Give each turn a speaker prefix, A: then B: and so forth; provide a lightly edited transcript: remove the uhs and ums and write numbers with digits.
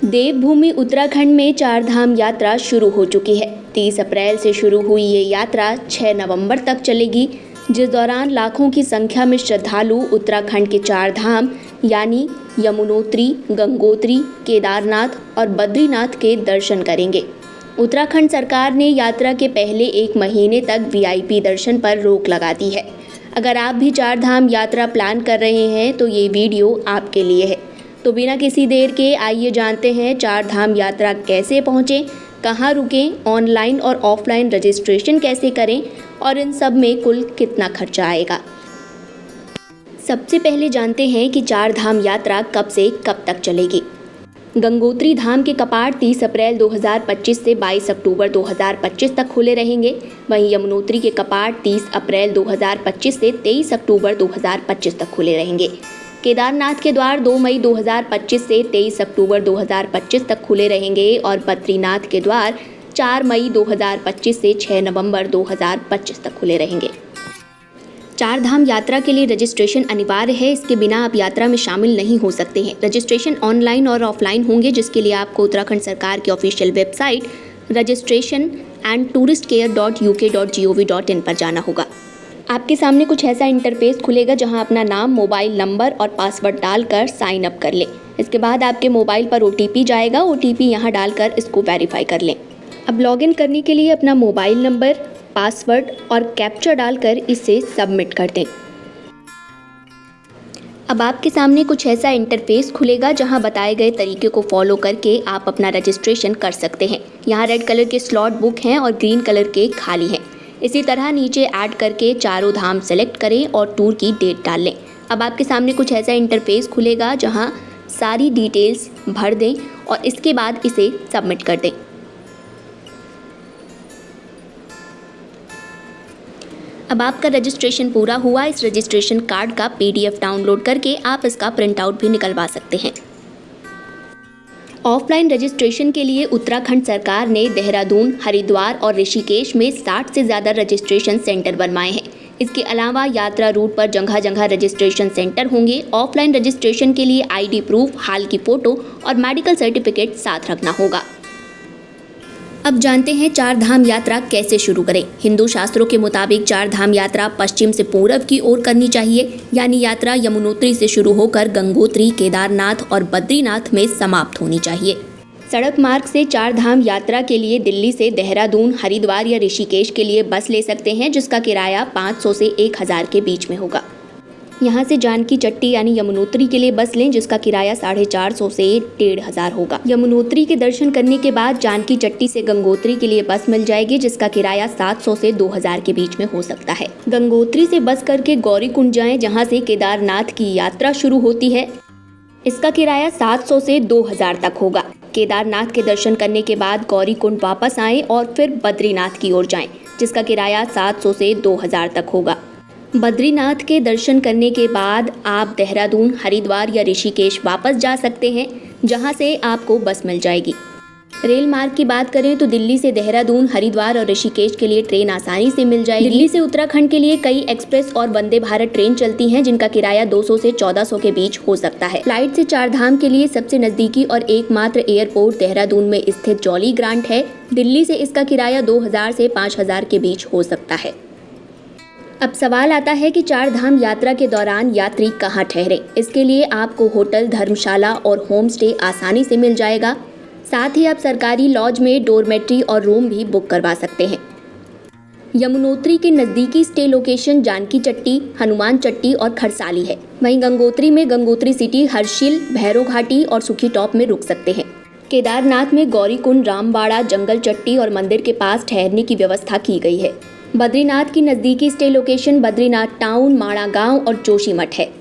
A: देवभूमि उत्तराखंड में चारधाम यात्रा शुरू हो चुकी है। 30 अप्रैल से शुरू हुई ये यात्रा 6 नवंबर तक चलेगी, जिस दौरान लाखों की संख्या में श्रद्धालु उत्तराखंड के चार धाम यानी यमुनोत्री, गंगोत्री, केदारनाथ और बद्रीनाथ के दर्शन करेंगे। उत्तराखंड सरकार ने यात्रा के पहले 1 महीने तक वीआईपी दर्शन पर रोक लगा दी है। अगर आप भी चार धाम यात्रा प्लान कर रहे हैं तो ये वीडियो आपके लिए है। तो बिना किसी देर के आइए जानते हैं चार धाम यात्रा कैसे पहुँचें, कहाँ रुकें, ऑनलाइन और ऑफलाइन रजिस्ट्रेशन कैसे करें और इन सब में कुल कितना खर्चा आएगा। सबसे पहले जानते हैं कि चार धाम यात्रा कब से कब तक चलेगी। गंगोत्री धाम के कपाट 30 अप्रैल 2025 से 22 अक्टूबर 2025 तक खुले रहेंगे। वहीं यमुनोत्री के कपाट 30 अप्रैल 2025 से 23 अक्टूबर 2025 तक खुले रहेंगे। केदारनाथ के द्वार 2 मई 2025 से 23 अक्टूबर 2025 तक खुले रहेंगे और बद्रीनाथ के द्वार 4 मई 2025 से 6 नवंबर 2025 तक खुले रहेंगे। चार धाम यात्रा के लिए रजिस्ट्रेशन अनिवार्य है, इसके बिना आप यात्रा में शामिल नहीं हो सकते हैं। रजिस्ट्रेशन ऑनलाइन और ऑफलाइन होंगे, जिसके लिए आपको उत्तराखंड सरकार की ऑफिशियल वेबसाइट registration&touristcare.uk.gov.in पर जाना होगा। आपके सामने कुछ ऐसा इंटरफेस खुलेगा जहां अपना नाम, मोबाइल नंबर और पासवर्ड डालकर साइन अप कर लें। इसके बाद आपके मोबाइल पर OTP जाएगा, OTP यहां डालकर इसको वेरीफाई कर लें। अब लॉगिन करने के लिए अपना मोबाइल नंबर, पासवर्ड और कैप्चा डालकर इसे सबमिट कर दें। अब आपके सामने कुछ ऐसा इंटरफेस खुलेगा जहां बताए गए तरीके को फॉलो करके आप अपना रजिस्ट्रेशन कर सकते हैं। यहां रेड कलर के स्लॉट बुक हैं और ग्रीन कलर के खाली हैं। इसी तरह नीचे ऐड करके चारों धाम सेलेक्ट करें और टूर की डेट डाल लें। अब आपके सामने कुछ ऐसा इंटरफेस खुलेगा जहां सारी डिटेल्स भर दें और इसके बाद इसे सबमिट कर दें। अब आपका रजिस्ट्रेशन पूरा हुआ। इस रजिस्ट्रेशन कार्ड का PDF डाउनलोड करके आप इसका प्रिंट आउट भी निकलवा सकते हैं। ऑफलाइन रजिस्ट्रेशन के लिए उत्तराखंड सरकार ने देहरादून, हरिद्वार और ऋषिकेश में 60 से ज़्यादा रजिस्ट्रेशन सेंटर बनवाए हैं। इसके अलावा यात्रा रूट पर जगह जगह रजिस्ट्रेशन सेंटर होंगे। ऑफलाइन रजिस्ट्रेशन के लिए ID प्रूफ, हाल की फ़ोटो और मेडिकल सर्टिफिकेट साथ रखना होगा। अब जानते हैं चार धाम यात्रा कैसे शुरू करें। हिंदू शास्त्रों के मुताबिक चार धाम यात्रा पश्चिम से पूरब की ओर करनी चाहिए, यानी यात्रा यमुनोत्री से शुरू होकर गंगोत्री, केदारनाथ और बद्रीनाथ में समाप्त होनी चाहिए। सड़क मार्ग से चार धाम यात्रा के लिए दिल्ली से देहरादून, हरिद्वार या ऋषिकेश के लिए बस ले सकते हैं, जिसका किराया 500 से 1000 के बीच में होगा। यहाँ से जानकी चट्टी यानी यमुनोत्री के लिए बस लें, जिसका किराया 450 से 1500 होगा। यमुनोत्री के दर्शन करने के बाद जानकी चट्टी से गंगोत्री के लिए बस मिल जाएगी, जिसका किराया 700 से 2000 के बीच में हो सकता है। गंगोत्री से बस करके गौरीकुंड जाएं, जहाँ से केदारनाथ की यात्रा शुरू होती है। इसका किराया 700 से 2000 तक होगा। केदारनाथ के दर्शन करने के बाद गौरीकुंड वापस आएं और फिर बद्रीनाथ की ओर जाएं, जिसका किराया 700 से 2000 तक होगा। बद्रीनाथ के दर्शन करने के बाद आप देहरादून, हरिद्वार या ऋषिकेश वापस जा सकते हैं, जहां से आपको बस मिल जाएगी। रेल मार्ग की बात करें तो दिल्ली से देहरादून, हरिद्वार और ऋषिकेश के लिए ट्रेन आसानी से मिल जाएगी। दिल्ली से उत्तराखंड के लिए कई एक्सप्रेस और वंदे भारत ट्रेन चलती हैं, जिनका किराया 200 से 1400 के बीच हो सकता है। फ्लाइट से चार धाम के लिए सबसे नजदीकी और एकमात्र एयरपोर्ट देहरादून में स्थित जॉली ग्रांट है। दिल्ली से इसका किराया 2000 से 5000 के बीच हो सकता है। अब सवाल आता है कि चार धाम यात्रा के दौरान यात्री कहाँ ठहरे। इसके लिए आपको होटल, धर्मशाला और होम स्टे आसानी से मिल जाएगा। साथ ही आप सरकारी लॉज में डोरमेट्री और रूम भी बुक करवा सकते हैं। यमुनोत्री के नज़दीकी स्टे लोकेशन जानकी चट्टी, हनुमान चट्टी और खरसाली है। वहीं गंगोत्री में गंगोत्री सिटी, हर्षिल, भैरव घाटी और सुखी टॉप में रुक सकते हैं। केदारनाथ में गौरीकुंड, रामबाड़ा, जंगल चट्टी और मंदिर के पास ठहरने की व्यवस्था की गई है। बद्रीनाथ की नज़दीकी स्टे लोकेशन बद्रीनाथ टाउन, माणा गांव और जोशीमठ है।